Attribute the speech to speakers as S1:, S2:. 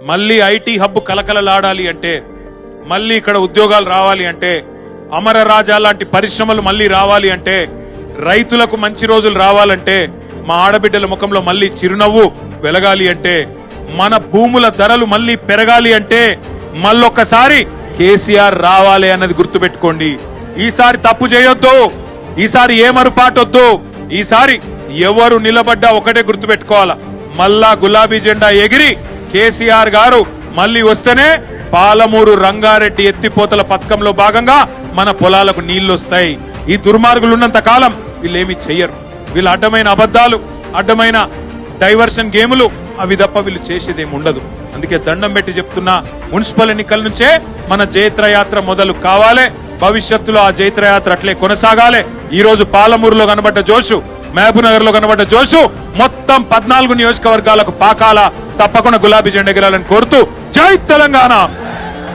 S1: మళ్ళీ IT hub కలకలలాడాలి అంటే, మళ్ళీ ఇక్కడ ఉద్యోగాలు రావాలి అంటే, అమర రాజా లాంటి పరిశ్రమలు మళ్ళీ రావాలి అంటే, రైతులకు మంచి రోజులు రావాలంటే, మా ఆడబిడ్డల ముఖంలో మళ్ళీ చిరునవ్వు వెలగాలి అంటే, మన భూముల ధరలు మళ్ళీ పెరగాలి అంటే మళ్ళొక్కసారి కేసీఆర్ రావాలి అన్నది గుర్తుపెట్టుకోండి. ఈసారి తప్పు చేయొద్దు, ఈసారి ఏ మరుపాటొద్దు. ఈసారి ఎవరు నిలబడ్డా ఒకటే గుర్తుపెట్టుకోవాలా, మళ్ళా గులాబీ జెండా ఎగిరి కేసీఆర్ గారు మళ్ళీ వస్తేనే పాలమూరు రంగారెడ్డి ఎత్తిపోతల పథకంలో భాగంగా మన పొలాలకు నీళ్లు వస్తాయి. ఈ దుర్మార్గులు ఉన్నంత కాలం వీళ్ళేమి చెయ్యరు. వీళ్ళ అడ్డమైన అబద్దాలు, అడ్డమైన డైవర్షన్ గేములు అవి తప్ప వీళ్ళు చేసేదేమి ఉండదు. అందుకే దండం పెట్టి చెప్తున్నా, మున్సిపల్ ఎన్నికల నుంచే మన జైత్రయాత్ర మొదలు కావాలి. భవిష్యత్తులో ఆ జైత్రయాత్ర అట్లే కొనసాగాలి. ఈ రోజు పాలమూరులో కనబడ్డ జోషు, మహబూబ్ నగర్ లో కనబడ్డ జోషు మొత్తం 14 నియోజకవర్గాలకు పాకాల. తప్పకుండా గులాబీ జెండా ఎగరాలని కోరుతూ జై తెలంగాణ.